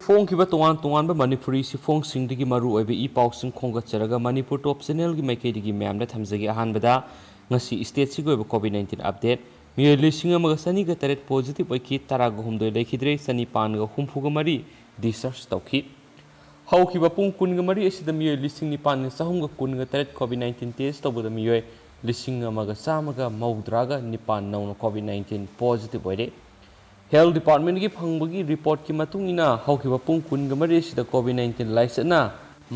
ꯐꯣꯡꯈꯤꯕ ꯇꯣꯉꯥꯟ ꯇꯣꯉꯥꯟꯕ ꯃꯅꯤꯄꯨꯔꯤ ꯁꯤꯐꯣꯡꯁꯤꯡꯗꯒꯤ ꯃꯔꯨꯑꯣꯏꯕ ꯏ-ꯄꯥꯎꯁꯤꯡ ꯈꯣꯝꯒꯠꯆꯔꯒ ꯃꯅꯤꯄꯨꯔ ꯇꯣꯞ ꯆꯦꯅꯦꯜꯒꯤ ꯃꯥꯏꯀꯩꯗꯒꯤ ꯃꯌꯥꯝꯗ ꯊꯝꯖꯒꯦ꯫ ꯑꯍꯥꯟꯕꯗ ꯉꯁꯤ ꯁ꯭ꯇꯦꯠꯁꯤꯒꯤ ꯑꯣꯏꯕ ꯀꯣꯚꯤꯗ-19 ꯑꯞꯗꯦꯠ ꯃꯤꯑꯣꯏ 1,908 ꯄꯣꯖꯤꯇꯤꯚ ꯑꯣꯏꯈꯤ, 19 ꯂꯩꯈꯤꯗ꯭ꯔꯦ, 953 ꯗꯤꯁꯆꯥꯔꯖ ꯇꯧꯈꯤ꯫ ꯍꯧꯈꯤꯕ ꯄꯨꯡ 23 ꯑꯁꯤꯗ ꯃꯤꯑꯣꯏ 9,918 ꯀꯣꯚꯤꯗ-19 ꯇꯦꯁ ꯇꯧꯕꯗ ꯃꯤꯑꯣꯏ 1,119 ꯅꯧꯅ ꯀꯣꯚꯤꯗ-19 ꯄꯣꯖꯤꯇꯤꯚ ꯑꯣꯏꯔꯦ꯫ ꯍꯦꯜꯊ ꯗꯤꯄꯥꯔꯠꯃꯦꯟꯠꯀꯤ ꯐꯪꯕꯒꯤ ꯔꯤꯄꯣꯔꯠꯀꯤ ꯃꯇꯨꯡ ꯏꯟꯅ ꯍꯧꯈꯤꯕ ꯄꯨꯡ 23 ꯑꯁꯤꯗ ꯀꯣꯚꯤꯗ-19 ꯂꯥꯏꯆꯠꯅ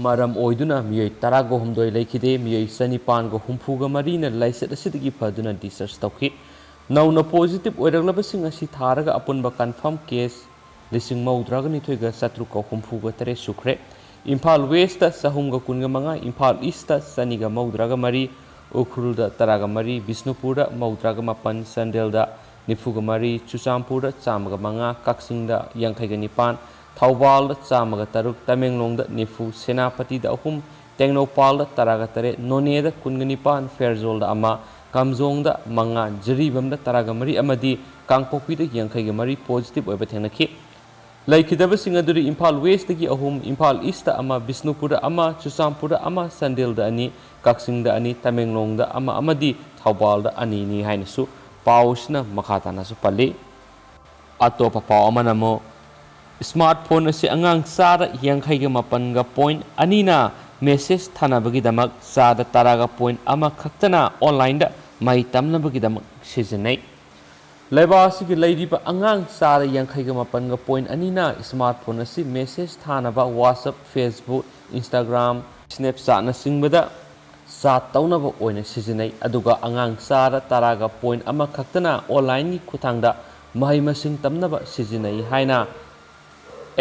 ꯃꯔꯝ ꯑꯣꯏꯗꯨꯅ ꯃꯤꯑꯣꯏ 19 ꯂꯩꯈꯤꯗꯦ, ꯃꯤꯑꯣꯏ 953 ꯅ ꯂꯥꯏꯆꯠ ꯑꯁꯤꯗꯒꯤ ꯐꯗꯨꯅ ꯗꯤꯁꯆꯥꯔꯖ ꯇꯧꯈꯤ꯫ ꯅꯧꯅ ꯄꯣꯖꯤꯇꯤꯚ ꯑꯣꯏꯔꯛꯂꯕꯁꯤꯡ ꯑꯁꯤ ꯊꯥꯔꯒ ꯑꯄꯨꯟꯕ ꯀꯟꯐꯥꯔꯝ ꯀꯦꯁ 92,768 ꯁꯨꯈ꯭ꯔꯦ꯫ ꯏꯝꯐꯥꯜ ꯋꯦꯁꯇ 325, ꯏꯝꯐꯥꯜ ꯏꯁꯇ 233, ꯎꯈ꯭ꯔꯨꯜꯗ 13, ꯕꯤꯁꯅꯨꯄꯨꯔꯗ 39, ꯆꯥꯟꯗꯦꯜꯗ 94, ꯆꯨꯔꯆꯥꯟꯄꯨꯔꯗ 105, ꯀꯛꯆꯤꯡꯗ 59, ꯊꯧꯕꯥꯜꯗ 103, ꯇꯃꯦꯡꯂꯣꯡꯗ 90, ꯁꯦꯅꯥꯄꯇꯤꯗ 3, ꯇꯦꯡꯅꯧꯄꯜꯗ 18, ꯅꯣꯅꯦꯗ 19, ꯐꯦꯔꯖꯣꯜꯗ 1, ꯀꯥꯝꯖꯣꯡꯗ 5, ꯖꯤꯔꯤꯕꯥꯝꯗ 13 ꯑꯃꯗꯤ ꯀꯥꯡꯄꯣꯛꯄꯤꯗ 83 ꯄꯣꯖꯤꯇꯤꯚ ꯑꯣꯏꯕ ꯊꯦꯡꯅꯈꯤ꯫ ꯂꯩꯈꯤꯗꯕꯁꯤꯡ ꯑꯗꯨꯗꯤ ꯏꯝꯐꯥꯜ ꯋꯦꯁꯇꯒꯤ 3, ꯏꯝꯐꯥꯜ ꯏꯁꯇ 1, ꯕꯤꯁꯅꯨꯄꯨꯔꯗ 1, ꯆꯨꯔꯆꯥꯟꯄꯨꯔꯗ 1, ꯆꯥꯟꯗꯦꯜꯗ 2, ꯀꯛꯆꯤꯡꯗ 2, ꯇꯃꯦꯡꯂꯣꯡꯗ 1 ꯑꯃꯗꯤ ꯊꯧꯕꯥꯜꯗ 2ꯅꯤ ꯍꯥꯏꯅꯁꯨ ꯄꯥꯎ ꯑꯁꯤꯅ ꯃꯈꯥ ꯇꯥꯅꯁꯨ ꯄꯜꯂꯤ꯫ ꯑꯇꯣꯞꯄ ꯄꯥꯎ ꯑꯃꯅ ꯑꯃꯨꯛ ꯁ꯭ꯃꯥꯔꯠꯐꯣꯟ ꯑꯁꯤ ꯑꯉꯥꯡ ꯆꯥꯗ 58.2ꯅ ꯃꯦꯁꯦꯖ ꯊꯥꯅꯕꯒꯤꯗꯃꯛ, ꯆꯥꯗ 10.1 ꯈꯛꯇꯅ ꯑꯣꯟꯂꯥꯏꯟꯗ ꯃꯍꯩ ꯇꯝꯅꯕꯒꯤꯗꯃꯛ ꯁꯤꯖꯤꯟꯅꯩ꯫ ꯂꯩꯕꯥꯛ ꯑꯁꯤꯒꯤ ꯂꯩꯔꯤꯕ ꯑꯉꯥꯡ ꯆꯥꯗ 58.2ꯅ ꯁ꯭ꯃꯥꯔꯠꯐꯣꯟ ꯑꯁꯤ ꯃꯦꯁꯦꯖ ꯊꯥꯅꯕ WhatsApp, Facebook, Instagram, Snapchatꯅꯆꯤꯡꯕꯗ ꯆꯥꯠ ꯇꯧꯅꯕ ꯑꯣꯏꯅ ꯁꯤꯖꯤꯟꯅꯩ, ꯑꯗꯨꯒ ꯑꯉꯥꯡ ꯆꯥꯗ 10.1 ꯈꯛꯇꯅ ꯑꯣꯟꯂꯥꯏꯟꯒꯤ ꯈꯨꯠꯊꯥꯡꯗ ꯃꯍꯩ-ꯃꯁꯤꯡ ꯇꯝꯅꯕ ꯁꯤꯖꯤꯟꯅꯩ ꯍꯥꯏꯅ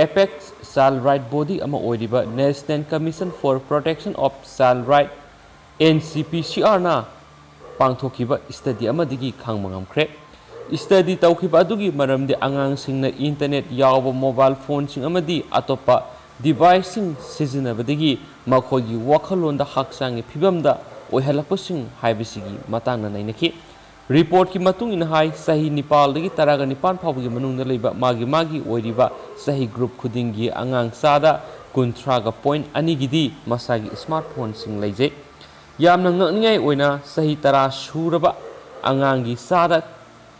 ꯑꯦꯄꯦꯛꯁ ꯆꯥꯏꯜꯗ ꯔꯥꯏꯠ ꯕꯣꯗꯤ ꯑꯃ ꯑꯣꯏꯔꯤꯕ national commission for protection of child right (NCPCR)ꯅ ꯄꯥꯡꯊꯣꯛꯈꯤꯕ ꯁ꯭ꯇꯗꯤ ꯑꯃꯗꯒꯤ ꯈꯪꯕ ꯉꯝꯈ꯭ꯔꯦ꯫ ꯁ꯭ꯇꯗꯤ ꯇꯧꯈꯤꯕ ꯑꯗꯨꯒꯤ ꯃꯔꯝꯗꯤ ꯑꯉꯥꯡꯁꯤꯡꯅ ꯏꯟꯇꯔꯅꯦꯠ ꯌꯥꯎꯕ ꯃꯣꯕꯥꯏꯜ ꯐꯣꯟꯁꯤꯡ ꯑꯃꯗꯤ ꯑꯇꯣꯞꯄ ꯗꯤꯚꯥꯏꯁꯁꯤꯡ ꯁꯤꯖꯤꯟꯅꯕꯗꯒꯤ ꯃꯈꯣꯏꯒꯤ ꯋꯥꯈꯜꯂꯣꯟꯗ ꯍꯛꯆꯥꯡꯒꯤ ꯐꯤꯚꯝꯗ ꯑꯣꯏꯍꯜꯂꯛꯄꯁꯤꯡ ꯍꯥꯏꯕꯁꯤꯒꯤ ꯃꯇꯥꯡꯗ ꯅꯩꯅꯈꯤ꯫ ꯔꯤꯄꯣꯔꯠꯀꯤ ꯃꯇꯨꯡ ꯏꯟꯅ ꯍꯥꯏ ꯆꯍꯤ 9ꯗꯒꯤ 19 ꯐꯥꯎꯕꯒꯤ ꯃꯅꯨꯡꯗ ꯂꯩꯕ ꯃꯥꯒꯤ ꯑꯣꯏꯔꯤꯕ ꯆꯍꯤ ꯒ꯭ꯔꯨꯞ ꯈꯨꯗꯤꯡꯒꯤ ꯑꯉꯥꯡ ꯆꯥꯗ 30.2ꯒꯤꯗꯤ ꯃꯁꯥꯒꯤ ꯁ꯭ꯃꯥꯔꯠꯐꯣꯟꯁꯤꯡ ꯂꯩꯖꯩ꯫ ꯌꯥꯝꯅ ꯉꯛꯅꯤꯡꯉꯥꯏ ꯑꯣꯏꯅ ꯆꯍꯤ 10 ꯁꯨꯔꯕ ꯑꯉꯥꯡꯒꯤ ꯆꯥꯗ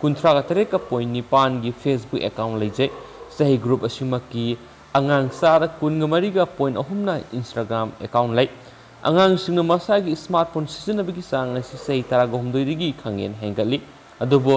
38.9ꯒꯤ ꯐꯦꯁꯕꯨꯛ ꯑꯦꯀꯥꯎꯟꯠ ꯂꯩꯖꯩ꯫ ꯆꯍꯤ ꯒ꯭ꯔꯨꯞ ꯑꯁꯤꯃꯛꯀꯤ ꯑꯉꯥꯡ ꯆꯥꯗ 23.3ꯅ ꯏꯟꯁꯇꯥꯒ꯭ꯔꯥꯝ ꯑꯦꯀꯥꯎꯟꯠ ꯂꯩ꯫ ꯑꯉꯥꯡꯁꯤꯡꯅ ꯃꯁꯥꯒꯤ ꯁ꯭ꯃꯥꯔꯠꯐꯣꯟ ꯁꯤꯖꯤꯟꯅꯕꯒꯤ ꯆꯥꯡ ꯑꯁꯤ ꯆꯍꯤ 18ꯗꯒꯤ ꯈꯪꯍꯦꯟ ꯍꯦꯟꯒꯠꯂꯤ, ꯑꯗꯨꯕꯨ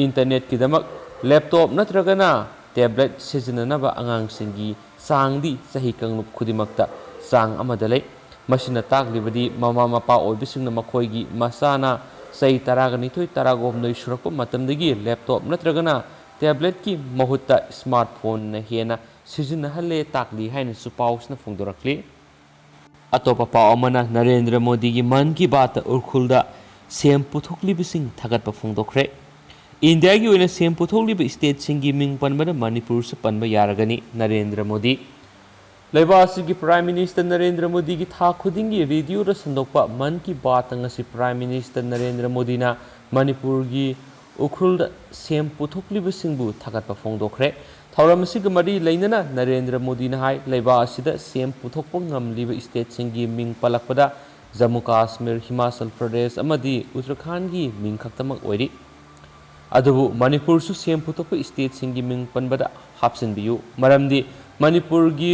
ꯏꯟꯇꯔꯅꯦꯠꯀꯤꯗꯃꯛ ꯂꯦꯞꯇꯣꯞ ꯅꯠꯇ꯭ꯔꯒꯅ ꯇꯦꯕ꯭ꯂꯦꯠ ꯁꯤꯖꯤꯟꯅꯅꯕ ꯑꯉꯥꯡꯁꯤꯡꯒꯤ ꯆꯥꯡꯗꯤ ꯆꯍꯤ ꯀꯥꯡꯂꯨꯞ ꯈꯨꯗꯤꯡꯃꯛꯇ ꯆꯥꯡ ꯑꯃꯗ ꯂꯩ꯫ ꯃꯁꯤꯅ ꯇꯥꯛꯂꯤꯕꯗꯤ ꯃꯃꯥ-ꯃꯄꯥ ꯑꯣꯏꯕꯁꯤꯡꯅ ꯃꯈꯣꯏꯒꯤ ꯃꯆꯥꯅ ꯆꯍꯤ 12-19 ꯁꯨꯔꯛꯄ ꯃꯇꯝꯗꯒꯤ ꯂꯦꯞꯇꯣꯞ ꯅꯠꯇ꯭ꯔꯒꯅ ꯇꯦꯕ꯭ꯂꯦꯠꯀꯤ ꯃꯍꯨꯠꯇ ꯁ꯭ꯃꯥꯔꯠꯐꯣꯟꯅ ꯍꯦꯟꯅ ꯁꯤꯖꯤꯟꯅꯍꯜꯂꯦ ꯇꯥꯛꯂꯤ ꯍꯥꯏꯅꯁꯨ ꯄꯥꯎꯁꯤꯅ ꯐꯣꯡꯗꯣꯔꯛꯂꯤ꯫ ꯑꯇꯣꯞꯄ ꯄꯥꯎ ꯑꯃꯅ ꯅꯔꯦꯟꯗ꯭ꯔ ꯃꯣꯗꯤꯒꯤ ꯃꯟ ꯀꯤ ꯕꯥꯠꯇ ꯎꯈ꯭ꯔꯨꯜꯗ ꯁꯦꯝ ꯄꯨꯊꯣꯛꯂꯤꯕꯁꯤꯡ ꯊꯥꯒꯠꯄ ꯐꯣꯡꯗꯣꯛꯈ꯭ꯔꯦ꯫ ꯏꯟꯗꯤꯌꯥꯒꯤ ꯑꯣꯏꯅ ꯁꯦꯝ ꯄꯨꯊꯣꯛꯂꯤꯕ ꯁ꯭ꯇꯦꯠꯁꯤꯡꯒꯤ ꯃꯤꯡ ꯄꯟꯕꯗ ꯃꯅꯤꯄꯨꯔꯁꯨ ꯄꯟꯕ ꯌꯥꯔꯒꯅꯤ꯫ ꯅꯔꯦꯟꯗ꯭ꯔ ꯃꯣꯗꯤ ꯂꯩꯕꯥꯛ ꯑꯁꯤꯒꯤ ꯄ꯭ꯔꯥꯏꯝ ꯃꯤꯅꯤꯁꯇꯔ ꯅꯔꯦꯟꯗ꯭ꯔ ꯃꯣꯗꯤꯒꯤ ꯊꯥ ꯈꯨꯗꯤꯡꯒꯤ ꯔꯦꯗꯤꯑꯣꯗ ꯁꯟꯗꯣꯛꯄ ꯃꯟ ꯀꯤ ꯕꯥꯠꯇ ꯉꯁꯤ ꯄ꯭ꯔꯥꯏꯝ ꯃꯤꯅꯤꯁꯇꯔ ꯅꯔꯦꯟꯗ꯭ꯔ ꯃꯣꯗꯤꯅ ꯃꯅꯤꯄꯨꯔꯒꯤ ꯎꯈ꯭ꯔꯨꯜꯗ ꯁꯦꯝ ꯄꯨꯊꯣꯛꯂꯤꯕꯁꯤꯡꯕꯨ ꯊꯥꯒꯠꯄ ꯐꯣꯡꯗꯣꯛꯈ꯭ꯔꯦ꯫ ꯊꯧꯔꯝ ꯑꯁꯤꯒ ꯃꯔꯤ ꯂꯩꯅꯅ ꯅꯔꯦꯟꯗ꯭ꯔ ꯃꯣꯗꯤꯅ ꯍꯥꯏ ꯂꯩꯕꯥꯛ ꯑꯁꯤꯗ ꯁꯦꯝ ꯄꯨꯊꯣꯛꯄ ꯉꯝꯂꯤꯕ ꯁ꯭ꯇꯦꯠꯁꯤꯡꯒꯤ ꯃꯤꯡ ꯄꯜꯂꯛꯄꯗ ꯖꯝꯃꯨ ꯀꯥꯁꯃꯤꯔ, ꯍꯤꯃꯥꯆꯜ ꯄ꯭ꯔꯗꯦꯁ ꯑꯃꯗꯤ ꯎꯠꯇꯔꯈꯥꯟꯗꯒꯤ ꯃꯤꯡ ꯈꯛꯇꯃꯛ ꯑꯣꯏꯔꯤ꯫ ꯑꯗꯨꯕꯨ ꯃꯅꯤꯄꯨꯔꯁꯨ ꯁꯦꯝ ꯄꯨꯊꯣꯛꯄ ꯁ꯭ꯇꯦꯠꯁꯤꯡꯒꯤ ꯃꯤꯡ ꯄꯟꯕꯗ ꯍꯥꯞꯆꯤꯟꯕꯤꯌꯨ, ꯃꯔꯝꯗꯤ ꯃꯅꯤꯄꯨꯔꯒꯤ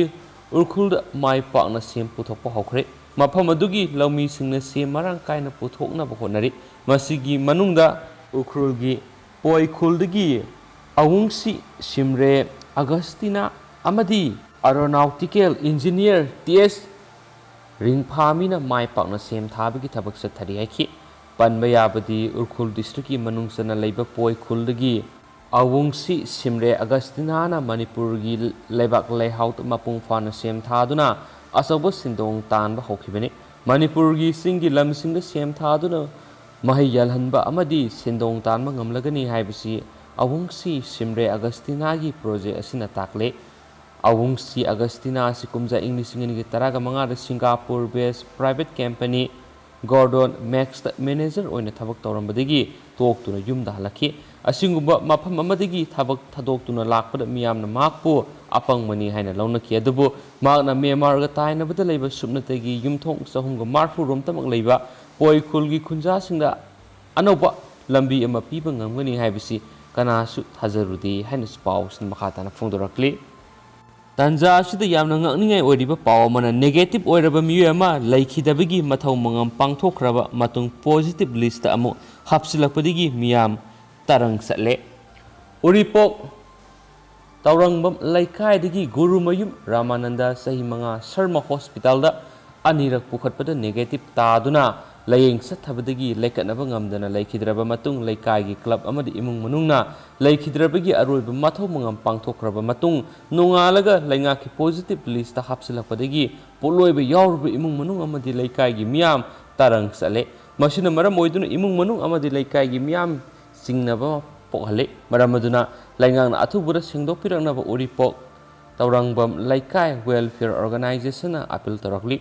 ꯎꯈ꯭ꯔꯨꯜꯗ ꯃꯥꯏ ꯄꯥꯛꯅ ꯁꯦꯝ ꯄꯨꯊꯣꯛꯄ ꯍꯧꯈ꯭ꯔꯦ꯫ ꯃꯐꯝ ꯑꯗꯨꯒꯤ ꯂꯧꯃꯤꯁꯤꯡꯅ ꯁꯦꯝ ꯃꯔꯥꯡ ꯀꯥꯏꯅ ꯄꯨꯊꯣꯛꯅꯕ ꯍꯣꯠꯅꯔꯤ꯫ ꯃꯁꯤꯒꯤ ꯃꯅꯨꯡꯗ ꯎꯈ꯭ꯔꯨꯜꯒꯤ ꯄꯣꯏꯈꯨꯜꯗꯒꯤ ꯑꯋꯨꯡꯁꯤ ꯁꯤꯝꯔꯦ ꯑꯒꯁꯇꯤꯅꯥ ꯑꯃꯗꯤ ꯑꯦꯔꯣꯅॉटिकल इंजीनियर टी.एस. ꯔꯤꯡꯐꯥꯃꯤꯅ ꯃꯥꯏ ꯄꯥꯛꯅ ꯁꯦꯝ ꯊꯥꯕꯒꯤ ꯊꯕꯛ ꯆꯠꯊꯔꯤ ꯍꯥꯏꯈꯤ꯫ ꯄꯟꯕ ꯌꯥꯕꯗꯤ ꯎꯈ꯭ꯔꯨꯜ ꯗꯤꯁꯇ꯭ꯔꯤꯛꯀꯤ ꯃꯅꯨꯡꯆꯟꯅ ꯂꯩꯕ ꯄꯣꯏꯈꯨꯜꯗꯒꯤ ꯑꯋꯨꯡꯁꯤ ꯁꯤꯝꯔꯦ ꯑꯒꯁꯇꯤꯅꯥꯅ ꯃꯅꯤꯄꯨꯔꯒꯤ ꯂꯩꯕꯥꯛ ꯂꯩꯍꯥꯎꯗ ꯃꯄꯨꯡ ꯐꯥꯅ ꯁꯦꯝꯊꯥꯗꯨꯅ ꯑꯆꯧꯕ ꯁꯦꯟꯗꯣꯡ तानꯕ ꯍꯧꯈꯤꯕꯅꯤ꯫ ꯃꯅꯤꯄꯨꯔꯒꯤ ꯆꯤꯡꯒꯤ ꯂꯝꯁꯤꯡꯗ ꯁꯦꯝ ꯊꯥꯗꯨꯅ ꯃꯍꯩ ꯌꯥꯜꯍꯟꯕ ꯑꯃꯗꯤ ꯁꯦꯟꯗꯣꯡ ꯇꯥꯟꯕ ꯉꯝꯂꯒꯅꯤ ꯍꯥꯏꯕꯁꯤ ꯑꯋꯨꯡꯁꯤ ꯁꯤꯝꯔꯦ ꯑꯒꯁꯇꯤꯅꯥꯒꯤ ꯄ꯭ꯔꯣꯖꯦꯛ ꯑꯁꯤꯅ ꯇꯥꯛꯂꯦ꯫ ꯑꯋꯨꯡꯁꯤ ꯑꯒꯁꯇꯤꯅꯥ ꯑꯁꯤ ꯀꯨꯝꯖꯥ ꯏꯪ 2015ꯗ ꯁꯤꯡꯒꯥꯄꯨꯔ ꯕꯦꯁ ꯄ꯭ꯔꯥꯏꯚꯦꯠ ꯀꯝꯄꯦꯅꯤ ꯒꯣꯔꯗꯣꯟ ꯃꯦꯛꯁꯇ ꯃꯦꯅꯦꯖꯔ ꯑꯣꯏꯅ ꯊꯕꯛ ꯇꯧꯔꯝꯕꯗꯒꯤ ꯇꯣꯛꯇꯨꯅ ꯌꯨꯝꯗ ꯍꯜꯂꯛꯈꯤ꯫ ꯑꯁꯤꯒꯨꯝꯕ ꯃꯐꯝ ꯑꯃꯗꯒꯤ ꯊꯕꯛ ꯊꯥꯗꯣꯛꯇꯨꯅ ꯂꯥꯛꯄꯗ ꯃꯤꯌꯥꯝꯅ ꯃꯍꯥꯛꯄꯨ ꯑꯄꯪꯕꯅꯤ ꯍꯥꯏꯅ ꯂꯧꯅꯈꯤ ꯑꯗꯨꯕꯨ ꯃꯍꯥꯛꯅ ꯃ꯭ꯌꯥꯟꯃꯥꯔꯒ ꯇꯥꯏꯅꯕꯗ ꯂꯩꯕ ꯁꯨꯞꯅꯇꯒꯤ ꯌꯨꯝꯊꯣꯡ 340 ꯔꯣꯝꯇꯃꯛ ꯂꯩꯕ ꯄꯣꯏ ꯈꯨꯜꯒꯤ ꯈꯨꯟꯖꯥꯁꯤꯡꯗ ꯑꯅꯧꯕ ꯂꯝꯕꯤ ꯑꯃ ꯄꯤꯕ ꯉꯝꯒꯅꯤ ꯍꯥꯏꯕꯁꯤ ꯀꯅꯥꯁꯨ ꯊꯥꯖꯔꯨꯗꯦ ꯍꯥꯏꯅꯁꯨ ꯄꯥꯎꯁꯤꯅ ꯃꯈꯥ ꯇꯥꯅ ꯐꯣꯡꯗꯣꯔꯛꯂꯤ ꯇꯥꯟꯖꯥ ꯑꯁꯤꯗ ꯌꯥꯝꯅ ꯉꯛꯅꯤꯡꯉꯥꯏ ꯑꯣꯏꯔꯤꯕ ꯄꯥꯎ ꯑꯃꯅ ꯅꯦꯒꯦꯇꯤꯚ ꯑꯣꯏꯔꯕ ꯃꯤꯑꯣꯏ ꯑꯃ ꯂꯩꯈꯤꯗꯕꯒꯤ ꯃꯊꯧ ꯃꯉꯝ ꯄꯥꯡꯊꯣꯛꯈ꯭ꯔꯕ ꯃꯇꯨꯡ ꯄꯣꯖꯤꯇꯤꯚ ꯂꯤꯁꯇ ꯑꯃꯨꯛ ꯍꯥꯞꯆꯤꯜꯂꯛꯄꯗꯒꯤ ꯃꯤꯌꯥꯝ ꯇꯔꯪ ꯆꯠꯂꯦ ꯎꯔꯤꯄꯣꯛ ꯇꯧꯔꯪꯕꯝ ꯂꯩꯀꯥꯏꯗꯒꯤ ꯒꯨꯔꯨꯃꯌꯨꯝ ꯔꯥꯃꯥꯅꯟꯗ ꯆꯍꯤ 5 ꯁꯔꯃ ꯍꯣꯁꯄꯤꯇꯥꯜꯗ ꯑꯅꯤꯔꯛ ꯄꯨꯈꯠꯄꯗ ꯅꯦꯒꯦꯇꯤꯚ ꯇꯥꯗꯨꯅ ꯂꯥꯌꯦꯡ ꯆꯠꯊꯕꯗꯒꯤ ꯂꯩꯀꯠꯅꯕ ꯉꯝꯗꯅ ꯂꯩꯈꯤꯗ꯭ꯔꯕ ꯃꯇꯨꯡ ꯂꯩꯀꯥꯏꯒꯤ ꯀ꯭ꯂꯕ ꯑꯃꯗꯤ ꯏꯃꯨꯡ ꯃꯅꯨꯡꯅ ꯂꯩꯈꯤꯗ꯭ꯔꯕꯒꯤ ꯑꯔꯣꯏꯕ ꯃꯊꯧ ꯃꯉꯝ ꯄꯥꯡꯊꯣꯛꯈ꯭ꯔꯕ ꯃꯇꯨꯡ ꯅꯣꯡꯉꯥꯜꯂꯒ ꯂꯩꯉꯥꯛꯀꯤ ꯄꯣꯖꯤꯇꯤꯚ ꯂꯤꯁꯇ ꯍꯥꯞꯆꯤꯜꯂꯛꯄꯗꯒꯤ ꯄꯣꯠꯂꯣꯏꯕ ꯌꯥꯎꯔꯤꯕ ꯏꯃꯨꯡ ꯃꯅꯨꯡ ꯑꯃꯗꯤ ꯂꯩꯀꯥꯏꯒꯤ ꯃꯤꯌꯥꯝ ꯇꯔꯪ ꯆꯠꯂꯦ ꯃꯁꯤꯅ ꯃꯔꯝ ꯑꯣꯏꯗꯨꯅ ꯏꯃꯨꯡ ꯃꯅꯨꯡ ꯑꯃꯗꯤ ꯂꯩꯀꯥꯏꯒꯤ ꯃꯤꯌꯥꯝ ꯆꯤꯡꯅꯕ ꯄꯣꯛꯍꯜꯂꯤ ꯃꯔꯝ ꯑꯗꯨꯅ ꯂꯩꯉꯥꯛꯅ ꯑꯊꯨꯕꯗ ꯁꯦꯡꯗꯣꯛꯄꯤꯔꯛꯅꯕ ꯎꯔꯤꯄꯣꯛ ꯇꯧꯔꯪꯕꯝ ꯂꯩꯀꯥꯏ ꯋꯦꯜꯐꯤꯌꯔ ꯑꯣꯔꯒꯅꯥꯏꯖꯦꯁꯟꯅ ꯑꯄꯤꯜ ꯇꯧꯔꯛꯂꯤ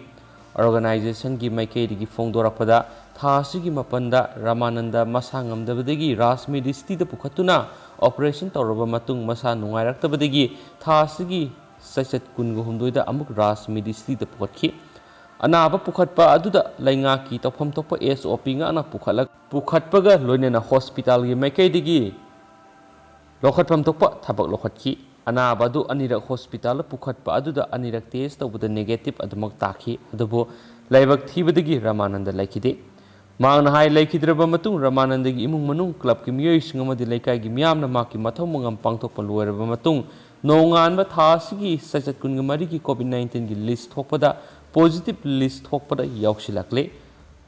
ꯑꯣꯔꯒꯅꯥꯏꯖꯦꯁꯟꯒꯤ ꯃꯥꯏꯀꯩꯗꯒꯤ ꯐꯣꯡꯗꯣꯔꯛꯄꯗ ꯊꯥ ꯑꯁꯤꯒꯤ 9ꯗ ꯔꯥꯃꯥꯅꯟꯗ ꯃꯁꯥ ꯉꯝꯗꯕꯗꯒꯤ ꯔꯥꯖꯃꯦꯗꯤꯁꯇꯤꯗ ꯄꯨꯈꯠꯇꯨꯅ ꯑꯣꯄꯔꯦꯁꯟ ꯇꯧꯔꯕ ꯃꯇꯨꯡ ꯃꯁꯥ ꯅꯨꯡꯉꯥꯏꯔꯛꯇꯕꯗꯒꯤ ꯊꯥ ꯑꯁꯤꯒꯤ ꯆꯩꯆꯠ 23ꯗ ꯑꯃꯨꯛ ꯔꯥꯖꯃꯦꯗꯤꯁꯇꯤꯗ ꯄꯨꯈꯠꯈꯤ ꯑꯅꯥꯕ ꯄꯨꯈꯠꯄ ꯑꯗꯨꯗ ꯂꯩꯉꯥꯛꯀꯤ ꯇꯧꯐꯝ ꯊꯣꯛꯄ SOP ꯉꯥꯛꯅ ꯄꯨꯈꯠꯄꯒ ꯂꯣꯏꯅꯅ ꯍꯣꯁꯄꯤꯇꯥꯜꯒꯤ ꯃꯥꯏꯀꯩꯗꯒꯤ ꯂꯧꯈꯠꯐꯝ ꯊꯣꯛꯄ ꯊꯕꯛ ꯂꯧꯈꯠꯈꯤ ꯑꯅꯥꯕ ꯑꯗꯨ ꯑꯅꯤꯔꯛ ꯍꯣꯁꯄꯤꯇꯥꯜꯗ ꯄꯨꯈꯠꯄ ꯑꯗꯨꯗ ꯑꯅꯤꯔꯛ ꯇꯦꯁ ꯇꯧꯕꯗ ꯅꯦꯒꯦꯇꯤꯚ ꯑꯗꯨꯃꯛ ꯇꯥꯈꯤ ꯑꯗꯨꯕꯨ ꯂꯥꯏꯕꯛ ꯊꯤꯕꯗꯒꯤ ꯔꯥꯃꯥꯅꯟꯗ ꯂꯩꯈꯤꯗꯦ ꯃꯍꯥꯛꯅ ꯍꯥꯏ ꯂꯩꯈꯤꯗ꯭ꯔꯕ ꯃꯇꯨꯡ ꯔꯥꯃꯥꯅꯟꯗꯒꯤ ꯏꯃꯨꯡ ꯃꯅꯨꯡ ꯀ꯭ꯂꯕꯀꯤ ꯃꯤꯑꯣꯏꯁꯤꯡ ꯑꯃꯗꯤ ꯂꯩꯀꯥꯏꯒꯤ ꯃꯤꯌꯥꯝꯅ ꯃꯍꯥꯛꯀꯤ ꯃꯊꯧ ꯃꯉꯝ ꯄꯥꯡꯊꯣꯛꯄ ꯂꯣꯏꯔꯕ ꯃꯇꯨꯡ ꯅꯣꯡꯉꯥꯟꯕ ꯊꯥ ꯑꯁꯤꯒꯤ ꯆꯩꯆꯠ 23ꯒꯤ COVID-19ꯒꯤ ꯂꯤꯁ ꯊꯣꯛꯄꯗ ꯄꯣꯖꯤꯇꯤꯚ ꯂꯤꯁ ꯊꯣꯛꯄꯗ ꯌꯥꯎꯁꯤꯜꯂꯛꯂꯦ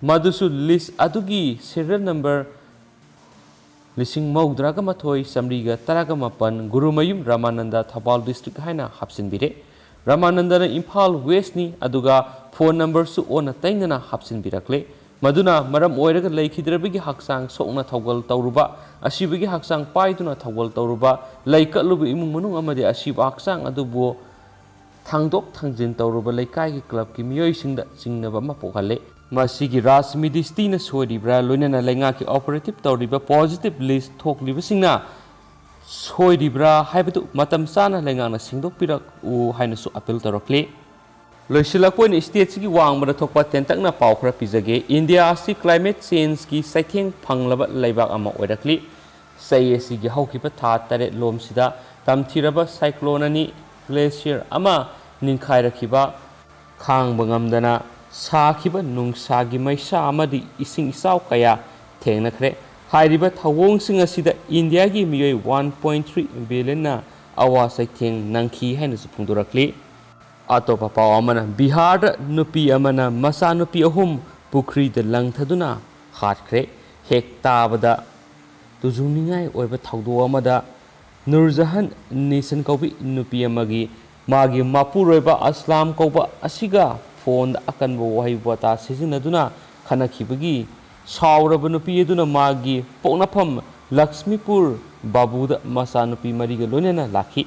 ꯃꯗꯨꯁꯨ ꯂꯤꯁ ꯑꯗꯨꯒꯤ serial number 91318 Gurumayum Ramanand Thoubal district ꯍꯥꯏꯅ ꯍꯥꯞꯆꯤꯟꯕꯤꯔꯦ ꯔꯥꯃꯥꯅꯟꯗꯅ ꯏꯝꯐꯥꯜ ꯋꯦꯁꯅꯤ ꯑꯗꯨꯒ ꯐꯣꯟ ꯅꯝꯕꯔꯁꯨ ꯑꯣꯟꯅ ꯇꯩꯅꯅ ꯍꯥꯞꯆꯤꯟꯕꯤꯔꯛꯂꯦ ꯃꯗꯨꯅ ꯃꯔꯝ ꯑꯣꯏꯔꯒ ꯂꯩꯈꯤꯗ꯭ꯔꯕꯒꯤ ꯍꯛꯆꯥꯡ ꯁꯣꯛꯅ ꯊꯧꯒꯜ ꯇꯧꯔꯨꯕ ꯑꯁꯤꯕꯒꯤ ꯍꯛꯆꯥꯡ ꯄꯥꯏꯗꯨꯅ ꯊꯧꯒꯜ ꯇꯧꯔꯨꯕ ꯂꯩꯀꯠꯂꯨꯕ ꯏꯃꯨꯡ ꯃꯅꯨꯡ ꯑꯃꯗꯤ ꯑꯁꯤꯕ ꯍꯛꯆꯥꯡ ꯑꯗꯨꯕꯨ ꯊꯥꯡꯗꯣꯛ ꯊꯥꯡꯖꯤꯟ ꯇꯧꯔꯨꯕ ꯂꯩꯀꯥꯏꯒꯤ ꯀ꯭ꯂꯕꯀꯤ ꯃꯤꯑꯣꯏꯁꯤꯡꯗ ꯆꯤꯡꯅꯕ ꯑꯃ ꯄꯣꯛꯍꯜꯂꯦ ꯃꯁꯤꯒꯤ ꯔꯥꯖꯃꯦꯗꯤꯁꯇꯤꯅ ꯁꯣꯏꯔꯤꯕ꯭ꯔꯥ ꯂꯣꯏꯅꯅ ꯂꯩꯉꯥꯛꯀꯤ ꯑꯣꯄꯔꯦꯇꯤꯚ ꯇꯧꯔꯤꯕ ꯄꯣꯖꯤꯇꯤꯚ ꯂꯤꯁ ꯊꯣꯛꯂꯤꯕꯁꯤꯡꯅ ꯁꯣꯏꯔꯤꯕ꯭ꯔꯥ ꯍꯥꯏꯕꯗꯨ ꯃꯇꯝ ꯆꯥꯅ ꯂꯩꯉꯥꯛꯅ ꯁꯦꯡꯗꯣꯛꯄꯤꯔꯛꯎ ꯍꯥꯏꯅꯁꯨ ꯑꯄꯤꯜ ꯇꯧꯔꯛꯂꯤ ꯂꯣꯏꯁꯤꯜꯂꯛꯄ ꯑꯣꯏꯅ ꯁ꯭ꯇꯦꯠꯁꯤꯒꯤ ꯋꯥꯡꯃꯗ ꯊꯣꯛꯄ ꯇꯦꯟꯇꯛꯅ ꯄꯥꯎ ꯈꯔ ꯄꯤꯖꯒꯦ ꯏꯟꯗꯤꯌꯥ ꯑꯁꯤ ꯀ꯭ꯂꯥꯏꯃꯦꯠ ꯆꯦꯟꯖꯀꯤ ꯆꯩꯊꯦꯡ ꯐꯪꯂꯕ ꯂꯩꯕꯥꯛ ꯑꯃ ꯑꯣꯏꯔꯛꯂꯤ ꯆꯍꯤ ꯑꯁꯤꯒꯤ ꯍꯧꯈꯤꯕ ꯊꯥ 8 ꯂꯣꯝꯁꯤꯗ ꯇꯝꯊꯤꯔꯕ ꯁꯥꯏꯀ꯭ꯂꯣꯟ ꯑꯅꯤ ꯒ꯭ꯂꯦꯁꯤꯌꯔ ꯑꯃ ꯅꯤꯡꯈꯥꯏꯔꯛꯈꯤꯕ ꯈꯥꯡꯕ ꯉꯝꯗꯅ ꯁꯥꯈꯤꯕ ꯅꯨꯡꯁꯥꯒꯤ ꯃꯩꯁꯥ ꯑꯃꯗꯤ ꯏꯁꯤꯡ ꯏꯆꯥꯎ ꯀꯌꯥ ꯊꯦꯡꯅꯈ꯭ꯔꯦ ꯍꯥꯏꯔꯤꯕ ꯊꯧꯑꯣꯡꯁꯤꯡ ꯑꯁꯤꯗ ꯏꯟꯗꯤꯌꯥꯒꯤ ꯃꯤꯑꯣꯏ 1.3 ꯕꯤꯂꯤꯌꯟꯅ ꯑꯋꯥ ꯆꯩꯊꯦꯡ ꯅꯪꯈꯤ ꯍꯥꯏꯅꯁꯨ ꯐꯣꯡꯗꯣꯔꯛꯂꯤ ꯑꯇꯣꯞꯄ ꯄꯥꯎ ꯑꯃꯅ ꯕꯤꯍꯥꯔꯗ ꯅꯨꯄꯤ ꯑꯃꯅ ꯃꯆꯥꯅꯨꯄꯤ 3 ꯄꯨꯈ꯭ꯔꯤꯗ ꯂꯪꯊꯗꯨꯅ ꯍꯥꯠꯈ꯭ꯔꯦ ꯍꯦꯛ ꯇꯥꯕꯗ ꯇꯨꯖꯨꯡꯅꯤꯡꯉꯥꯏ ꯑꯣꯏꯕ ꯊꯧꯗꯣꯛ ꯑꯃꯗ ꯅꯨꯔꯖꯍꯥꯟ ꯅꯤꯁꯟ ꯀꯧꯕꯤ ꯅꯨꯄꯤ ꯑꯃꯒꯤ ꯃꯥꯒꯤ ꯃꯄꯨꯔꯣꯏꯕ ꯑꯁꯂꯥꯝ ꯀꯧꯕ ꯑꯁꯤꯒ ꯐꯣꯟꯗ ꯑꯀꯟꯕ ꯋꯥꯍꯩ ꯋꯥꯇꯥ ꯁꯤꯖꯤꯟꯅꯗꯨꯅ ꯈꯠꯅꯈꯤꯕꯒꯤ ꯁꯥꯎꯔꯕ ꯅꯨꯄꯤ ꯑꯗꯨꯅ ꯃꯥꯒꯤ ꯄꯣꯛꯅꯐꯝ ꯂꯛꯁꯃꯤꯄꯨꯔ ꯕꯥꯕꯨꯗ ꯃꯆꯥꯅꯨꯄꯤ 4ꯒ ꯂꯣꯏꯅꯅ ꯂꯥꯛꯈꯤ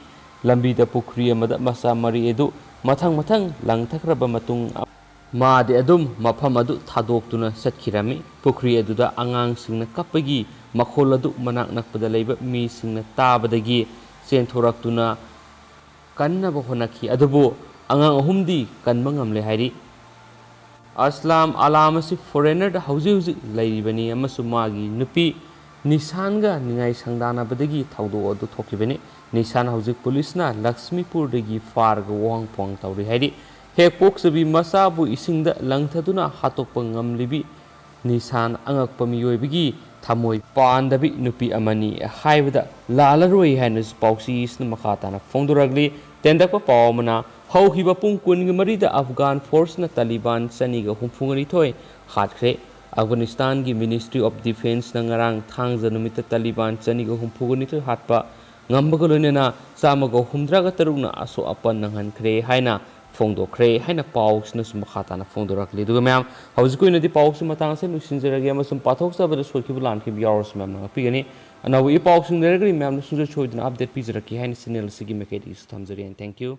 ꯂꯝꯕꯤꯗ ꯄꯨꯈ꯭ꯔꯤ ꯑꯃꯗ ꯃꯆꯥ 4 ꯑꯗꯨ ꯃꯊꯪ ꯂꯪꯊꯈ꯭ꯔꯕ ꯃꯇꯨꯡ ꯃꯥꯗꯤ ꯑꯗꯨꯝ ꯃꯐꯝ ꯑꯗꯨ ꯊꯥꯗꯣꯛꯇꯨꯅ ꯆꯠꯈꯤꯔꯝꯃꯤ ꯄꯨꯈ꯭ꯔꯤ ꯑꯗꯨꯗ ꯑꯉꯥꯡꯁꯤꯡꯅ ꯀꯞꯄꯒꯤ ꯃꯈꯣꯜ ꯑꯗꯨ ꯃꯅꯥꯛ ꯅꯛꯄꯗ ꯂꯩꯕ ꯃꯤꯁꯤꯡꯅ ꯇꯥꯕꯗꯒꯤ ꯆꯦꯟꯊꯣꯔꯛꯇꯨꯅ ꯀꯟꯅꯕ ꯍꯣꯠꯅꯈꯤ ꯑꯗꯨꯕꯨ ꯑꯉꯥꯡ 3ꯗꯤ ꯀꯟꯕ ꯉꯝꯂꯦ ꯍꯥꯏꯔꯤ ꯑꯁꯂꯥꯝ ꯑꯂꯥꯝ ꯑꯁꯤ ꯐꯣꯔꯦꯅꯔꯗ ꯍꯧꯖꯤꯛ ꯂꯩꯔꯤꯕꯅꯤ ꯑꯃꯁꯨꯡ ꯃꯥꯒꯤ ꯅꯨꯄꯤ ꯅꯤꯁꯥꯟꯒ ꯅꯤꯡꯉꯥꯏ ꯁꯪꯗꯥꯅꯕꯗꯒꯤ ꯊꯧꯗꯣꯛ ꯑꯗꯨ ꯊꯣꯛꯈꯤꯕꯅꯤ ꯅꯤꯁꯥꯟ ꯍꯧꯖꯤꯛ ꯄꯨꯂꯤꯁꯅ ꯂꯛꯁꯃꯤꯄꯨꯔꯗꯒꯤ ꯐꯥꯔꯒ ꯋꯥꯍꯪ ꯄꯥꯎꯪ ꯇꯧꯔꯤ ꯍꯥꯏꯔꯤ ꯍꯦꯛ ꯄꯣꯛꯆꯕꯤ ꯃꯆꯥꯕꯨ ꯏꯁꯤꯡꯗ ꯂꯪꯊꯗꯨꯅ ꯍꯥꯠꯇꯣꯛꯄ ꯉꯝꯂꯤꯕꯤ ꯅꯤꯁꯥꯟ ꯑꯉꯛꯄ ꯃꯤꯑꯣꯏꯕꯒꯤ ꯊꯃꯣꯏ ꯄꯥꯟꯗꯕꯤ ꯅꯨꯄꯤ ꯑꯃꯅꯤ ꯍꯥꯏꯕꯗ ꯂꯥꯜꯂꯔꯣꯏ ꯍꯥꯏꯅꯁꯨ ꯄꯥꯎꯆꯦꯁꯤꯅ ꯃꯈꯥ ꯇꯥꯅ ꯐꯣꯡꯗꯣꯔꯛꯂꯤ ꯇꯦꯟꯇꯛꯄ ꯄꯥꯎ ꯑꯃꯅ ꯍꯧꯈꯤꯕ ꯄꯨꯡ 24ꯗ ꯑꯐꯒꯥꯟ ꯐꯣꯔꯁꯅ ꯇꯥꯂꯤꯕꯥꯟ 262 ꯍꯥꯠꯈ꯭रे ꯑꯐꯒꯥꯅꯤस्तानꯒꯤ ꯃꯤꯅꯤꯁꯇ꯭री ꯑꯣꯐ ꯗꯤꯐꯦꯟꯁꯅ ꯉꯔꯥꯡ ꯊꯥꯡꯖ ꯅꯨꯃꯤꯠꯇ ꯇꯥꯂꯤꯕꯥꯟ 262 ꯍꯥꯠꯄ ꯉꯝꯕꯒ ꯂꯣꯏꯅꯅ 163ꯅ ꯑꯁꯣꯛ ꯑꯄꯟ ꯅꯪꯍꯟꯈ꯭रे ꯍꯥꯏꯅ ꯐꯣꯡꯗꯣꯛꯈ꯭रे ꯍꯥꯏꯅ ꯄꯥꯎꯁꯤꯅꯁꯨ ꯃꯈꯥ ꯇꯥꯅ ꯐꯣꯡꯗꯣꯔꯛꯂꯤ ꯑꯗꯨꯒ ꯃꯌꯥꯝ ꯍꯧꯖꯤꯛ ꯑꯣꯏꯅꯗꯤ ꯄꯥꯎꯁꯤ ꯃꯇꯥꯡ ꯑꯁꯤ ꯂꯣꯏꯁꯤꯟꯖꯔꯒꯦ ꯑꯃꯁꯨꯡ ꯄꯥꯊꯣꯛꯆꯕꯗ ꯁꯣꯏꯈꯤꯕ ꯂꯥꯟꯈꯤꯕ ꯌꯥꯎꯔꯁꯨ ꯃꯌꯥꯝꯅ ꯉꯥꯛꯄꯤꯒꯅꯤ ꯑꯅꯧꯕ ꯄꯥꯎꯁꯤꯡ ꯂꯩꯔꯒꯗꯤ ꯃꯌꯥꯝꯅ ꯁꯨꯡꯁꯣꯏ ꯁꯣꯏꯗꯅ ꯑꯞꯗꯦꯠ ꯄꯤꯖꯔꯛꯀꯦ ꯍꯥꯏꯅ ꯆꯦꯅꯦꯜ ꯑꯁꯤꯒꯤ ꯃꯥꯏꯀꯩꯗꯒꯤꯁꯨ ꯊꯝꯖꯔꯤ ꯊꯦꯡꯛ ꯌꯨ